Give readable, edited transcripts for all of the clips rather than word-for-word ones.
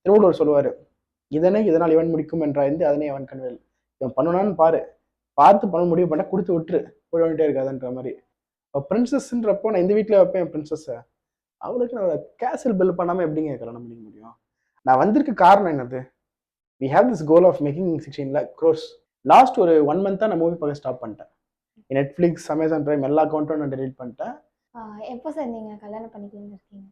திருவள்ளுவர் சொல்லுவார், இதனை இதனால் இவன் முடிக்கும் என்றாய்ந்து அதனை அவன் கண்வேல். இவன் பண்ணுனான்னு பாரு, பார்த்து பண்ண முடிவு பண்ண கொடுத்து விட்டுரு, போய் வந்துட்டே இருக்காதுன்ற மாதிரி. இப்போ பிரின்சஸ்ன்றப்போ நான் இந்த வீட்டில் வைப்பேன் என் பிரின்சஸை, அவளுக்கு நான் கேசல் பில் பண்ணாமல் எப்படிங்க கல்யாணம் பண்ணிக்க முடியும்? நான் வந்திருக்க காரணம் என்னது? We have this goal of making 16 lakh crores. Last ஒரு 1 month நான் மூவி பார்க்க ஸ்டாப் பண்ணிட்டேன். நெட்ஃப்ளிக்ஸ், அமேசான் பிரைம் எல்லா அக்கௌண்ட்டும் நான் டெலீட் பண்ணிட்டேன். எப்போ சார் நீங்கள் கல்யாணம் பண்ணிக்கலாம்னு இருக்கீங்க?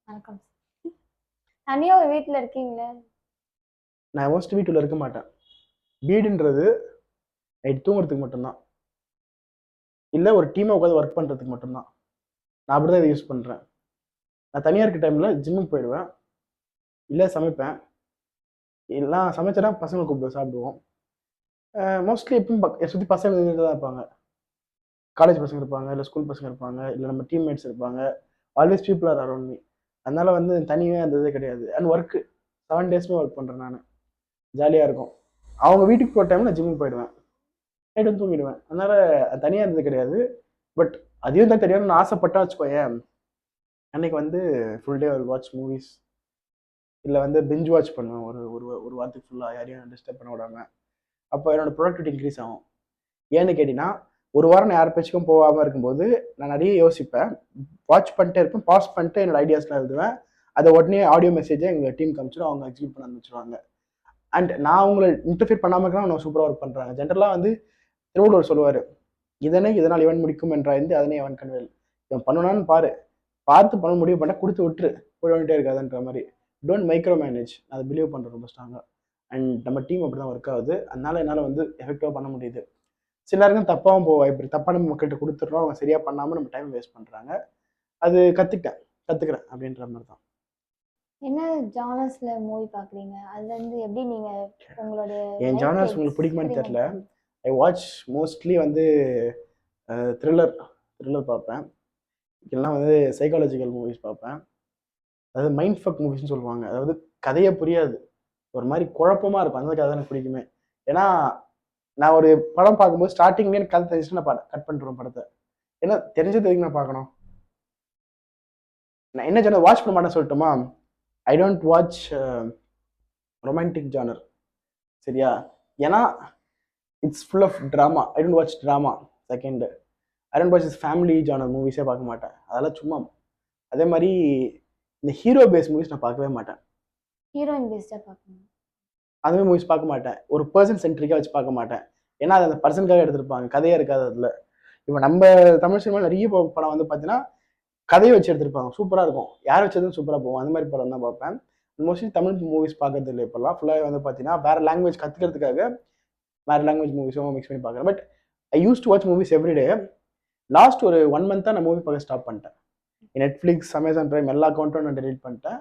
வணக்கம். தனியாக ஒரு வீட்டில் இருக்கீங்களே? நான் மோஸ்ட் வீட்டுல இருக்க மாட்டேன். வீடுன்றது நைட் தூங்குறதுக்கு மட்டும்தான், இல்லை ஒரு டீமை உட்காந்து ஒர்க் பண்ணுறதுக்கு மட்டும்தான். நான் அப்படி தான் இதை யூஸ் பண்ணுறேன். நான் தனியாக இருக்க டைமில் ஜிம்முக்கு போயிடுவேன், இல்லை சமைப்பேன், எல்லாம் சமைச்சா பசங்களை கூப்பிட்டு சாப்பிடுவோம். மோஸ்ட்லி எப்பவும் சுற்றி பசங்க தான் இருப்பாங்க. காலேஜ் பசங்க இருப்பாங்க, இல்லை ஸ்கூல் பசங்க இருப்பாங்க, இல்லை நம்ம டீம்மேட்ஸ் இருப்பாங்க. Always people are around me. அதனால வந்து தனியாக அந்த இதே கிடையாது. அண்ட் ஒர்க்கு 7 days ஒர்க் பண்ணுறேன் நான். ஜாலியாக இருக்கும். அவங்க வீட்டுக்கு போகிற டைமில் நான் ஜிம்முக்கு போயிடுவேன், நைட்டு வந்து தூங்கிடுவேன். அதனால தனியாக இருந்தது கிடையாது. பட் அதையும் தான் தெரியும் நான் ஆசைப்பட்டா வச்சுக்கோயேன், அன்னைக்கு வந்து ஃபுல் டே வாட்ச் மூவிஸ், இல்லை வந்து பிஞ்ச் வாட்ச் பண்ணுவேன் ஒரு ஒரு ஒரு வாரத்துக்கு ஃபுல்லாக, யாரையும் டிஸ்டர்ப் பண்ண விடாமல். அப்போ என்னோட ப்ரொடக்டிவிட்டி இன்க்ரீஸ் ஆகும். ஏன்னு கேட்டிங்கன்னா, ஒரு வாரம் நான் யார் பேச்சுக்கும் போகாமல் இருக்கும்போது நான் நிறைய யோசிப்பேன், வாட்ச் பண்ணிட்டே இருப்பேன், பாஸ் பண்ணிட்டு என்னோட ஐடியாஸ்லாம் எழுதுவேன். அதை உடனே ஆடியோ மெசேஜை எங்கள் டீம் காமிச்சிடும், அவங்க எக்ஸிக்யூட் பண்ண ஆரம்பிச்சிருவாங்க. அண்ட் நான் அவங்களை இன்டர்ஃபியர் பண்ணாமல் இருக்கலாம், அவங்க சூப்பராக ஒர்க் பண்ணுறாங்க. ஜென்ரலாக வந்து திருவள்ளுவர் சொல்லுவார், இதனை இதனால் இவன் முடிக்கும் என்றாய்ந்து அதனை அவன் கண்வேல். இவன் பண்ணுனான்னு பாரு, பார்த்து பண்ண முடிவு பண்ண கொடுத்து விட்டுரு, போய் வந்துட்டே இருக்காதுன்ற மாதிரி. Don't micro manage. அதை பிலீவ் பண்ணுறேன் ரொம்ப ஸ்ட்ராங்காக. அண்ட் நம்ம டீம் அப்படி தான் ஒர்க் ஆகுது. அதனால என்னால் வந்து எஃபெக்டிவாக பண்ண முடியுது. சில நேரம் தப்பாகவும் போவோம், இப்படி தப்பான மக்கள்கிட்ட கொடுத்துட்றோம், அவங்க சரியாக பண்ணாமல் நம்ம டைம் வேஸ்ட் பண்ணுறாங்க. அது கற்றுக்கிறேன் அப்படின்ற மாதிரி தான். என்ன ஜானர்ஸ்ல மூவி பார்க்குறீங்க? அதுலேருந்து எப்படி நீங்கள் உங்களுடைய என் ஜானர்ஸ் உங்களுக்கு பிடிக்குமான்னு தெரியல. ஐ வாட்ச் மோஸ்ட்லி வந்து த்ரில்லர் பார்ப்பேன், இல்லைனா வந்து சைக்காலஜிக்கல் மூவிஸ் பார்ப்பேன். அதாவது மைண்ட் ஃபக் மூவிஸ்ன்னு சொல்லுவாங்க. அதாவது கதையே புரியாது, ஒரு மாதிரி குழப்பமாக இருக்கும். அந்த மாதிரி கதை எனக்கு பிடிக்குமே. ஏன்னா நான் ஒரு படம் பார்க்கும்போது ஸ்டார்டிங்லேயே எனக்கு கதை தெரிஞ்சுட்டு நான் கட் பண்ணிடுவேன் படத்தை. ஏன்னா தெரிஞ்சது வரைக்கும் நான் பார்க்கணும். நான் என்ன ஜானர் வாட்ச் பண்ண மாட்டேன்னு சொல்லட்டுமா? I don't watch romantic genre, சரியா? ஏன்னா it's full of drama. I don't watch drama. Second, I don't watch family genre மூவிஸே பார்க்க மாட்டேன், அதெல்லாம் சும்மா. அதே மாதிரி இந்த ஹீரோ பேஸ் மூவிஸ் நான் பார்க்கவே மாட்டேன். ஹீரோயின் பேஸ்டாக பார்க்கணும் அதுவே மூவிஸ் பார்க்க மாட்டேன். ஒரு பர்சன் சென்ட்ரிக்காக வச்சு பார்க்க மாட்டேன். ஏன்னா அது அந்த பர்சனுக்காக எடுத்திருப்பாங்க, கதையாக இருக்காது அதில். இப்போ நம்ம தமிழ் சினிமா நிறைய படம் வந்து பார்த்தீங்கன்னா கதையை வச்சு எடுத்திருப்பாங்க, சூப்பராக இருக்கும், யார் வச்சதும் சூப்பராக போகும். அந்த மாதிரி படம் தான் பார்ப்பேன். மோஸ்ட்லி தமிழ் மூவிஸ் பார்க்கறது இல்லை இப்போல்லாம். ஃபுல்லாக வந்து பார்த்தீங்கன்னா வேறு லாங்குவேஜ் கற்றுக்கிறதுக்காக வேறு லாங்குவேஜ் மூவிஸும் மிக்ஸ் பண்ணி பார்க்குறேன். But I use to watch movies everyday. Last ஒரு 1 month நான் மூவி பார்க்க ஸ்டாப் பண்ணிட்டேன். நெட்ஃப்ளிக்ஸ், அமேசான் பிரைம் எல்லா அக்கௌண்ட்டும் நான் டெலீட் பண்ணிட்டேன்.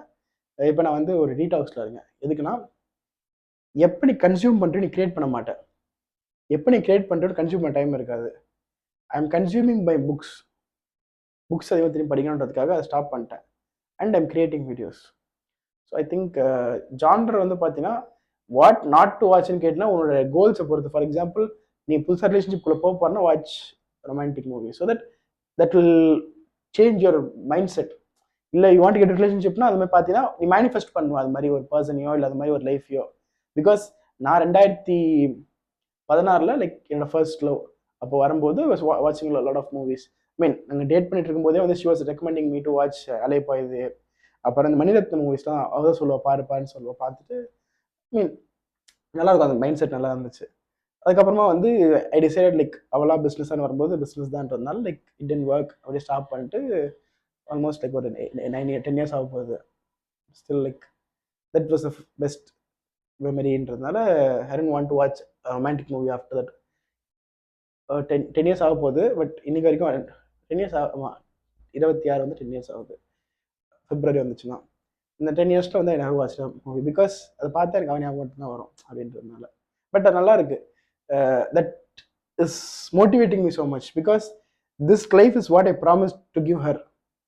இப்போ நான் வந்து ஒரு டீடாக்ஸில் இருக்கேன். எதுக்குன்னா, எப்படி கன்சியூம் பண்ணுறது நீ கிரியேட் பண்ண மாட்டேன், எப்படி நீ கிரியேட் பண்ணுறது கன்சியூம் பண்ண டைம் இருக்காது. I am consuming by books அதிகமாக திரும்பி படிக்கணுன்றதுக்காக அதை ஸ்டாப் பண்ணிட்டேன். And I'm creating videos. So I think genre வந்து பார்த்தீங்கன்னா வாட் நாட் டு வாட்ச்னு கேட்டிங்கன்னா உன்னோட கோல்ஸை பொறுத்து. ஃபார் எக்ஸாம்பிள், நீ புதுசாக ரிலேஷன்ஷிப்குள்ளே போக போகிறனா watch romantic movie, so that will change your mindset. இல்லை யூ வாண்ட் கெட் ரிலேஷன்ஷிப்னா அது மாதிரி பார்த்தீங்கன்னா நீ மேனிஃபெஸ்ட் பண்ணுவோம் அது மாதிரி ஒரு பர்சனையோ இல்லை அது மாதிரி ஒரு லைஃபையோ. பிகாஸ் நான் 2016 லைக் என்னோட ஃபர்ஸ்ட் லவ் அப்போ வரும்போது வாட்சிங் லாட் ஆஃப் மூவிஸ். மீன் நாங்கள் டேட் பண்ணிட்டு இருக்கும்போதே வந்து she was recommending me to watch Alaipayuthey. அப்புறம் இந்த மணிரத்னம் மூவிஸ்லாம் அவதான் சொல்லுவா, பாருன்னு சொல்லுவா. பார்த்துட்டு மீன் நல்லாயிருக்கும், அந்த மைண்ட் செட் நல்லா இருந்துச்சு. அதுக்கப்புறமா வந்து ஐ டிசைடட் லைக் அவளா பிஸ்னஸ்ன்னு வரும்போது பிஸ்னஸ் தான்றதுனால லைக் இட் டென்ட் ஒர்க், அப்படியே ஸ்டாப் பண்ணிட்டு ஆல்மோஸ்ட் லைக் ஒரு 10 years ஆக போகுது. Still like that was the best மெமரின்றதுனால I don't want to watch romantic movie after that. 10 years ஆக போகுது. பட் இன்னைக்கு வரைக்கும் 10 years ஆமாம், 26 வந்து 10 years ஆகுது. பிப்ரவரி வந்துச்சுன்னா இந்த 10 yearsல வந்து எனக்கு வாட்ச் மூவி. பிகாஸ் அதை பார்த்தா எனக்கு அவன் ஞாபகம் தான் வரும் அப்படின்றதுனால. பட் அது நல்லா இருக்கு. That is motivating me so much because this life is what I promise to give her.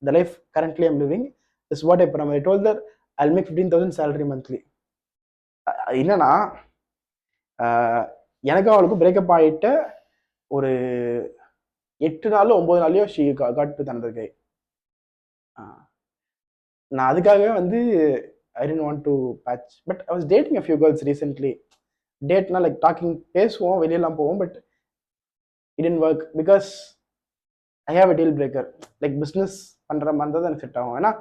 The life currently I'm living is what I promise. I told that I'll make 15,000 salary monthly. என்னன்னா எனக்கும் அவளுக்கும் breakup ஆகிட்டு ஒரு 8 நாளோ 9 நாளையோ she got with another guy. நான் அதுக்காகவே வந்து I didn't want to patch. But I was dating a few girls recently. டேட்னா லைக் டாக்கிங், பேசுவோம், வெளியெல்லாம் போவோம். But it didn't work because I have a deal breaker. Like business பண்ணுற மாதிரி தான் எனக்கு செட் ஆகும். ஏன்னா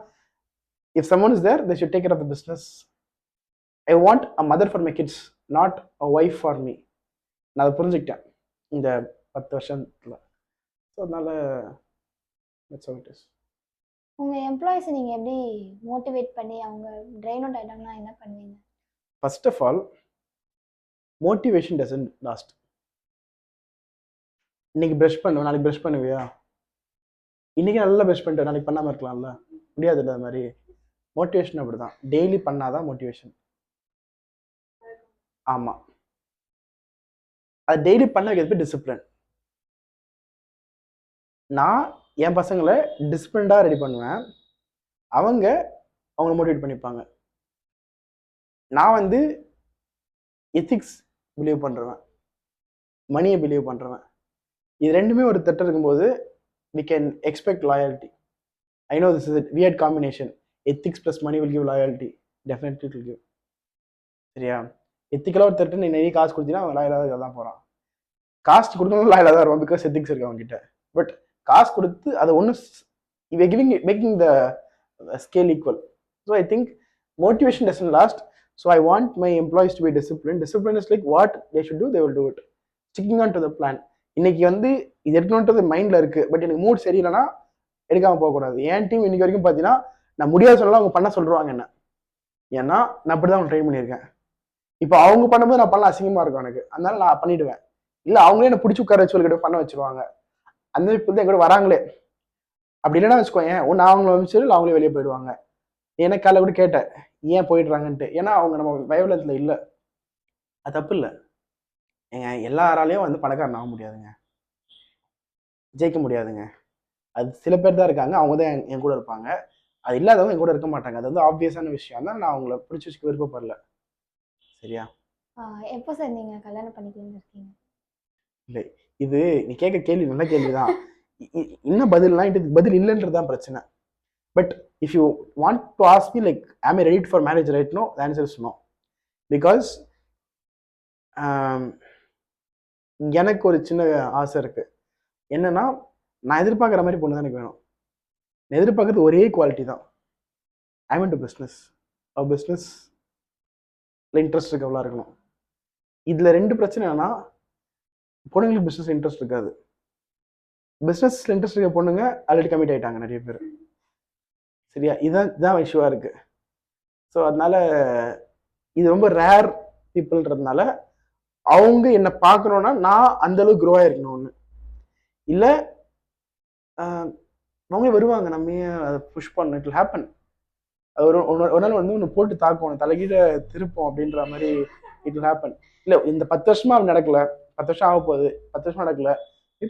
if someone is there, they should take care of the business. I want a mother for my kids, not a wife for me. நான் அதை புரிஞ்சுக்கிட்டேன் இந்த 10 வருஷத்துல. ஸோ அதனால தட்ஸ் ஹவ் இட் இஸ். உங்கள் எம்ப்ளாயிஸை நீங்கள் எப்படி மோட்டிவேட் பண்ணி அவங்க ட்ரெயின் அவுட் ஆகிட்டாங்கன்னா என்ன பண்ணுவீங்க? First of all, motivation doesn't last. இன்னைக்கு ப்ரஷ் பண்ணுவேன், நாளைக்கு ப்ரஷ் பண்ணுவியா? இன்னைக்கு நல்லா ப்ரஷ் பண்ணிட்டு நாளைக்கு பண்ணாமல் இருக்கலாம்ல? முடியாதுல்ல. அது மாதிரி மோட்டிவேஷன் அப்படி தான், டெய்லி பண்ணாதான் மோட்டிவேஷன். ஆமாம், அது டெய்லி பண்ண வைக்கிறது டிசிப்ளின். நான் என் பசங்களை டிசிப்ளின்டாக ரெடி பண்ணுவேன், அவங்கள மோட்டிவேட் பண்ணிப்பாங்க. நான் வந்து எத்திக்ஸ் பிலீவ் பண்ணுறவன், மணியை பிலீவ் பண்ணுறவன். இது ரெண்டுமே ஒரு தட்டு இருக்கும்போது we can expect loyalty. I know this is a weird combination. Ethics plus money will give loyalty. Definitely it will give. சரியா? எத்திக்கலாக ஒரு தட்டு நீ நிறைய காசு கொடுத்தீங்கன்னா அவன் லாயலாக தான் போகிறான். காசு கொடுக்கணும் லாயலாக தான் வருவான், பிகாஸ் எத்திக்ஸ் இருக்கு அவங்ககிட்ட. பட் காசு கொடுத்து அதை ஒன்று giving making the scale equal. So I think motivation doesn't last. So I want my employees to be discipline. Discipline is like what they should do, they will do it. Sticking on to the plan. இன்னைக்கு வந்து இது எடுக்கணுன்றது மைண்டில் இருக்குது, but எனக்கு mood சரியில்லைன்னா எடுக்காமல் போகக்கூடாது. என் team இன்னைக்கு வரைக்கும் பார்த்தீங்கன்னா நான் முடியாது சொல்லலாம், அவங்க பண்ண சொல்லுவாங்க என்ன. ஏன்னா நான் அப்படி தான் அவங்க ட்ரெயின் பண்ணியிருக்கேன். இப்போ அவங்க பண்ணும்போது நான் பண்ண அசிங்கமாக இருக்கும் எனக்கு, அதனால நான் பண்ணிவிடுவேன். இல்லை அவங்களே என்னை பிடிச்சி உட்கார வச்சு சொல்லிக்கிட்டு பண்ண வச்சுருவாங்க. அந்த மாதிரி இப்போ தான் எங்கூட வராங்களே. அப்படி இல்லைன்னா வச்சுக்கோங்க, ஒன்று அவங்கள வச்சு இல்லை அவங்களே வெளியே போயிடுவாங்க. எனக்கு காலை கூட கேட்டேன் ஏன் போயிடுறாங்கன்ட்டு. ஏன்னா அவங்க நம்ம வயலத்தில் இல்லை. அது தப்பு இல்லை. ஏங்க எல்லாராலையும் வந்து பணக்காரன் ஆக முடியாதுங்க, ஜெயிக்க முடியாதுங்க. அது சில பேர் தான் இருக்காங்க, அவங்க தான் என் கூட இருப்பாங்க. அது இல்லாதவங்க என் கூட இருக்க மாட்டாங்க. அது வந்து ஆப்வியஸான விஷயம் தான். நான் அவங்கள பிடிச்சி வச்சுக்க விருப்பப்படல. சரியா? எப்போ சார் நீங்கள் கல்யாணம் பண்ணிக்கலாம்னு இருக்கீங்க? இல்லை, இது நீ கேட்க கேள்வி நல்ல கேள்விதான். இன்னும் பதில்னா இதுக்கு பதில் இல்லைன்றது தான் பிரச்சனை. But if you want to ask me like am I ready for marriage right no, the answer is no. Because எனக்கு ஒரு சின்ன ஆசை இருக்கு. என்னன்னா, நான் எதிர்பார்க்குற மாதிரி பொண்ணு தான் எனக்கு வேணும். நான் எதிர்பார்க்குறது ஒரே குவாலிட்டி தான். I want to business. பிஸ்னஸ்ல இன்ட்ரெஸ்ட் இருக்கவளா இருக்கணும். இதில் 2 பிரச்சனை என்னன்னா, பொண்ணுங்களுக்கு பிஸ்னஸ் இன்ட்ரெஸ்ட் இருக்காது. பிஸ்னஸ்ல இன்ட்ரெஸ்ட் இருக்க பொண்ணுங்க ஆல்ரெடி கமிட் ஆகிட்டாங்க நிறைய பேர். சரியா? இதுதான் இஷ்யூவாக இருக்கு. ஸோ அதனால இது ரொம்ப ரேர் பீப்புள்ன்றதுனால அவங்க என்னை பார்க்கணுன்னா நான் அந்த அளவுக்கு க்ரோ ஆயிருக்கணும். ஒன்று இல்லை அவங்களே வருவாங்க, நம்ம அதை புஷ் பண்ணணும். It will happen. ஒரு நாள் வந்து ஒன்று போட்டு தாக்கணும், தலைகீழ திருப்போம் அப்படின்ற மாதிரி இட் வில் ஹேப்பன். இல்லை இந்த 10 வருஷமா அவன் நடக்கல, 10 வருஷம் ஆக போகுது, 10 வருஷம் நடக்கல,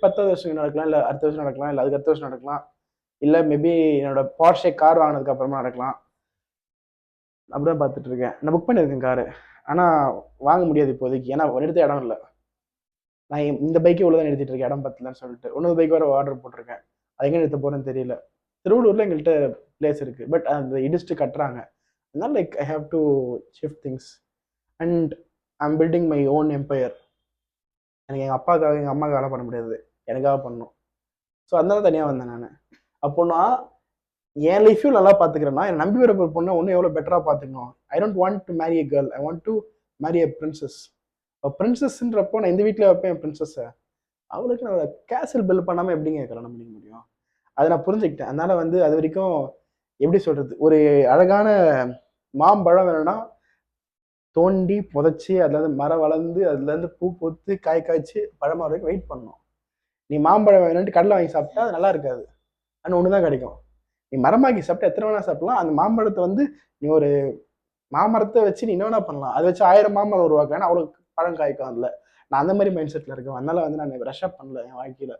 10வது வருஷம் நடக்கலாம், இல்லை அடுத்த வருஷம் நடக்கலாம், இல்லை அதுக்கு அடுத்த வருஷம் நடக்கலாம், இல்லை மேபி என்னோட போர்ஷே கார் வாங்கினதுக்கு அப்புறமா நடக்கலாம். அப்படிதான் பார்த்துட்டு இருக்கேன். நான் புக் பண்ணியிருக்கேன் காரு, ஆனால் வாங்க முடியாது இப்போதைக்கு. ஏன்னா நிறுத்த இடம் இல்லை. நான் இந்த பைக்கே இவ்வளோ தான் நிறுத்திட்டு இருக்கேன், இடம் பத்தலன்னு சொல்லிட்டு. இன்னொரு பைக் வேறு ஆர்டர் போட்டிருக்கேன், அது எங்கே நிறுத்த போகிறேன்னு தெரியல. திருவள்ளூரில் எங்கள்கிட்ட பிளேஸ் இருக்குது, பட் அந்த இடிச்சுட்டு கட்டுறாங்க. அதனால like I have to shift things and I am building my own empire. எனக்கு எங்கள் அப்பாவுக்காக எங்கள் அம்மாவுக்கு வேலை பண்ண முடியாது, எனக்காக பண்ணணும். ஸோ அதனால தனியாக வந்தேன் நான். அப்போனா என் லைஃப்பையும் நல்லா பார்த்துக்கிறேன்னா என் நம்பி வர ஒரு பொண்ணை ஒன்றும் எவ்வளோ பெட்டராக பார்த்துக்கணும். I don't want to marry a girl, I want to marry a princess. பிரின்சஸ்ன்றப்போ நான் இந்த வீட்டில் வைப்பேன் என் பிரின்சஸை. அவளுக்கு நான் கேசல் பில் பண்ணாமல் எப்படிங்க கல்யாணம் பண்ணிக்க முடியும்? அதை நான் புரிஞ்சுக்கிட்டேன். அதனால வந்து அது வரைக்கும் எப்படி சொல்றது, ஒரு அழகான மாம்பழம் வேணும்னா தோண்டி புதைச்சி அதுலேருந்து மரம் வளர்ந்து அதுலேருந்து பூ பூத்து காய் காய்ச்சி பழமா வரைக்கும் வெயிட் பண்ணணும். நீ மாம்பழம் வேணும்ட்டு கடலை வாங்கி சாப்பிட்டா அது நல்லா இருக்காது, ஆனால் ஒன்று தான் கிடைக்கும். நீ மரமாக்கி சாப்பிட்டா எத்தனை வேணா சாப்பிடலாம். அந்த மாம்பழத்தை வந்து நீ ஒரு மாமரத்தை வச்சு நீ என்ன வேணா பண்ணலாம். அதை வச்சு 1000 மாமரம் உருவாக்கலாம், அவ்வளோ பழம் காய்க்கும். அதில் நான் அந்த மாதிரி மைண்ட் செட்டில் இருக்கேன். அதனால வந்து நான் ரஷ் அப் பண்ணல என் வாழ்க்கையில்.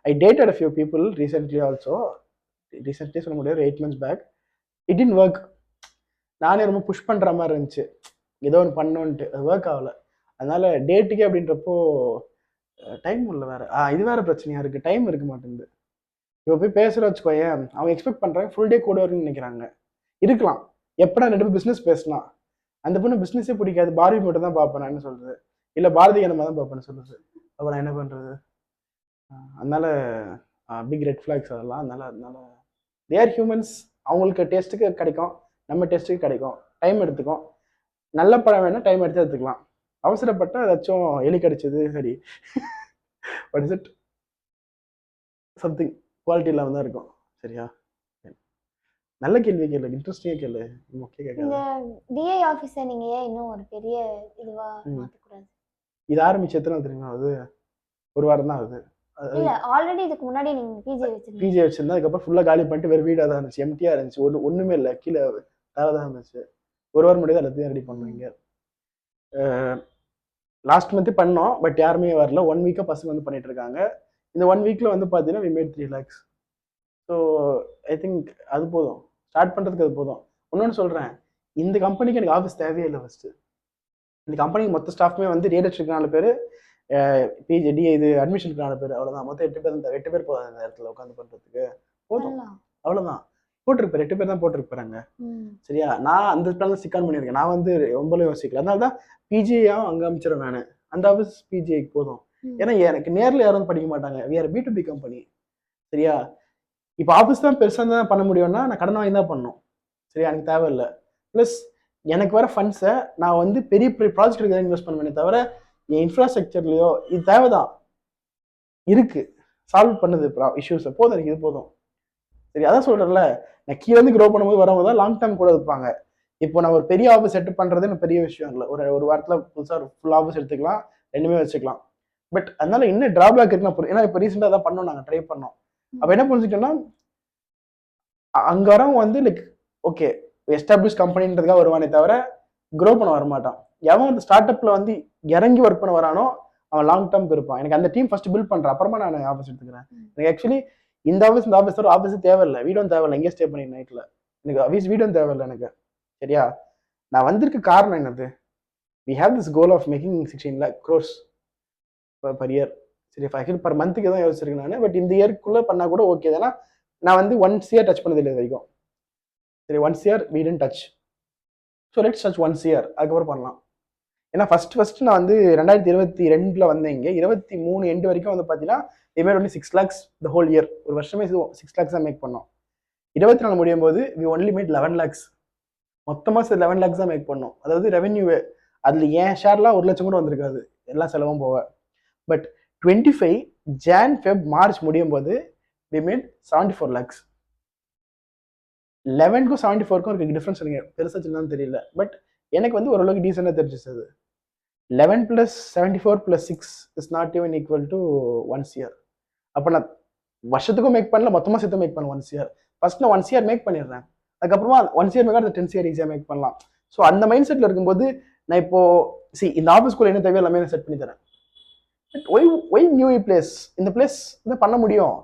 I dated a few people recently also. Recently சொல்ல முடியாது, 8 months back. It didn't work. நானே ரொம்ப புஷ் பண்ணுற மாதிரி இருந்துச்சு, ஏதோ ஒன்று பண்ணோன்ட்டு. அது ஒர்க் ஆகலை. அதனால டேட்டுக்கே அப்படின்றப்போ டைம் இல்லை வேற. இது வேற பிரச்சனையா இருக்கு, டைம் இருக்க மாட்டேங்குது. இப்போ போய் பேசுற வச்சுக்கோயேன், அவங்க எக்ஸ்பெக்ட் பண்றாங்க ஃபுல் டே கூட வரும்னு நினைக்கிறாங்க. இருக்கலாம், எப்படா 2 பேரும் பிசினஸ் பேசலாம். அந்த பொண்ணு பிசினஸே பிடிக்காது, பார்வி மட்டும் தான் பார்ப்பேன் நான் சொல்றது, இல்ல பாரதி கண்ணமா தான் பார்ப்பேன்னு சொல்லுது. அப்ப நான் என்ன பண்றது? அதனால பிக் ரெட் ஃபிளாக்ஸ் அதெல்லாம். அதனால தே ஆர் ஹியூமன்ஸ். அவங்களுக்கு டேஸ்ட்டுக்கு கிடைக்கும், நம்ம டேஸ்ட்டுக்கு கிடைக்கும், டைம் எடுத்துக்கும். நல்ல பழம் வேணா டைம் எடுத்து எடுத்துக்கலாம். அவசரப்பட்டா ஏதாச்சும் எலி கடிச்சது சரி what is it, something quality இல்லாமல் தான் இருக்கும். சரியா? நல்ல கேள்வி கேளு, இன்ட்ரெஸ்டிங்காக கேளு, முக்கிய இந்த கேட்காது. டிஐ ஆஃபீஸை நீங்க ஏன் இன்னும் ஒரு பெரிய இதுவா மாத்தக்கூடாது? இது ஆரம்பிச்சு எத்தனை நாள் தெரியுமா? அது ஒரு வாரம் தான் ஆகுது. இல்ல ஆல்ரெடி இதுக்கு முன்னாடி நீங்க பிஜே வச்சிருந்தீங்க. பிஜே வச்சிருந்தா அதுக்கப்புறம் ஃபுல்லாக காலி பண்ணிட்டு வேறு வீடாக தான் இருந்துச்சு, எம்டியாக இருந்துச்சு, ஒன்றுமே இல்லை, கீழே வேலை தான் இருந்துச்சு. ஒரு வாரம் முடியாது எல்லாத்தையும் ரெடி பண்ணுவீங்க. லாஸ்ட் மந்த்து பண்ணோம், பட் யாருமே வரல. 1 வீக்காக பசங்க வந்து பண்ணிட்டு இருக்காங்க. இந்த 1 வீக்கில் வந்து பார்த்தீங்கன்னா we made 3 lakhs. So I think அது போதும், ஸ்டார்ட் பண்ணுறதுக்கு அது போதும். இன்னொன்று சொல்கிறேன், இந்த கம்பெனிக்கு எனக்கு ஆஃபீஸ் தேவையே இல்லை. ஃபஸ்ட்டு இந்த கம்பெனிக்கு மொத்த ஸ்டாஃப்மே வந்து ரியலிஸ்டிக் 4 பேர், பிஜிடி இது அட்மிஷனுக்கு 4 பேர், அவ்வளோதான். மொத்தம் 8 பேர் தான். 8 பேர் போதும் அந்த இடத்துல உட்காந்து பண்ணுறதுக்கு, போதும், அவ்வளோதான். போட்டிருப்பாரு, 8 பேர் தான் போட்டிருப்பாங்க. சரியா? நான் அந்த பிளான் சிக்கான் பண்ணியிருக்கேன். நான் வந்து ரொம்ப யோசிக்கல. அதனால தான் பிஜியும் அங்கே அமைச்சிடும் நான். அந்த ஆஃபீஸ் பிஜிஐக்கு போதும். ஏன்னா எனக்கு நேரில் யாரும் படிக்க மாட்டாங்க. We are B2B company. சரியா? இப்போ ஆஃபீஸ் தான் பெருசாக தான் பண்ண முடியும்னா நான் கடன் வாங்கி தான் பண்ணணும். சரியா? எனக்கு தேவையில்லை. ப்ளஸ் எனக்கு வர ஃபண்ட்ஸை நான் வந்து பெரிய பெரிய ப்ராஜெக்ட்டுக்கு தான் இன்வெஸ்ட் பண்ணுவேனே தவிர என் இன்ஃப்ராஸ்ட்ரக்சர்லையோ இது தேவை தான் இருக்கு, சால்வ் பண்ணுது இஷ்யூஸை. போதும், எனக்கு இது போதும். சரி, அதான் சொல்கிறேன்ல, நான் கீழே வந்து க்ரோ பண்ணும்போது வரவங்க தான் லாங் டேர்ம் கூட இருப்பாங்க. இப்போ நான் ஒரு பெரிய ஆஃபீஸ் செட் பண்ணுறது எனக்கு பெரிய விஷயம் இல்லை. ஒரு வாரத்தில் புதுசாக ஃபுல் ஆஃபீஸ் எடுத்துக்கலாம், ரெண்டுமே வச்சுக்கலாம். பட் அதனால என்ன ட்ராபேக் இருக்குன்னா, ஏன்னா இப்போ ரீசெண்டாக தான் பண்ணோம், நாங்கள் ட்ரை பண்ணோம். அப்போ என்ன புரிஞ்சுக்கிட்டோம்னா, அங்கே வரவங்க வந்து லைக் ஓகே எஸ்டாப்ளிஷ் கம்பெனின்றதுக்காக வருவானே தவிர க்ரோ பண்ண வரமாட்டான். எவன் அந்த ஸ்டார்ட் அப்பில் வந்து இறங்கி ஒர்க் பண்ண வரானோ அவன் லாங் டேர்ம்க்கு இருப்பான். எனக்கு அந்த டீம் ஃபர்ஸ்ட் பில்ட் பண்ணுறேன், அப்புறமா நான் ஆஃபீஸ் எடுத்துக்கிறேன். எனக்கு ஆக்சுவலி இந்த ஆஃபீஸ் தவிர ஆஃபீஸே தேவையில்லை, வீடும் தேவையில்லை, எங்கேயே ஸ்டே பண்ணி நைட்டில் எனக்கு ஆஃபீஸ் வீடும் தேவையில்லை எனக்கு. சரியா? நான் வந்திருக்க காரணம் என்னது? We have this goal of making 16 lakh crores per year. சரி, 5 lakh per மந்த்துக்கு தான் யோசிச்சிருக்கேன் நான். பட் இந்த இயர்க்குள்ளே பண்ணால் கூட ஓகே தானே. நான் வந்து 1 year டச் பண்ணது இல்லை இது வரைக்கும். சரி, 1 year we didn't touch. So let's touch 1 year, அதுக்கப்புறம் பண்ணலாம். ஏன்னா ஃபர்ஸ்ட் நான் வந்து 2022 வந்தேன் இங்கே. 23 எண்டு வரைக்கும் வந்து பார்த்தீங்கன்னா mat only 6 lakhs the whole year. ஒரு வருஷமே 6 lakhs தான் மேக் பண்ணோம். 24 முடியும் போது வி ஒன்லி மேட் 11 lakhs. மொத்தமாக 11 lakhs தான் மேக் பண்ணோம். அதாவது ரெவென்யூ அதில் என் ஷேர்லாம் 1 லட்சம் கூட வந்திருக்காது, எல்லாம் செலவும் போக. பட் 25 Jan Feb March முடியும் போது வி மேட் 74 lakhs. 11க்கும் 74க்கும் இருக்கு டிஃப்ரென்ஸ். எனக்கு பெருசாக சின்னதான் தெரியல, பட் எனக்கு வந்து ஓரளவுக்கு டீசெண்டாக தெரிஞ்சிச்சு. அது 11 + 74 + 6 is not even equal to 1 year. அப்போ நான் வருஷத்துக்கும் மேக் பண்ணல, மொத்தமாக சேர்த்து மேக் பண்ண 1 year. ஃபர்ஸ்ட் நான் 1 year மேக் பண்ணிடுறேன், அதுக்கப்புறமா 1 year மேக் 10 year ஈஸியாக மேக் பண்ணலாம். ஸோ அந்த மைண்ட் செட்டில் இருக்கும்போது நான் இப்போ இந்த ஆஃபீஸ்க்குள்ள என்ன தேவையோ எல்லாமே நான் செட் பண்ணி தரேன். But why new place? இந்த பிளேஸ் இதை பண்ண முடியும்.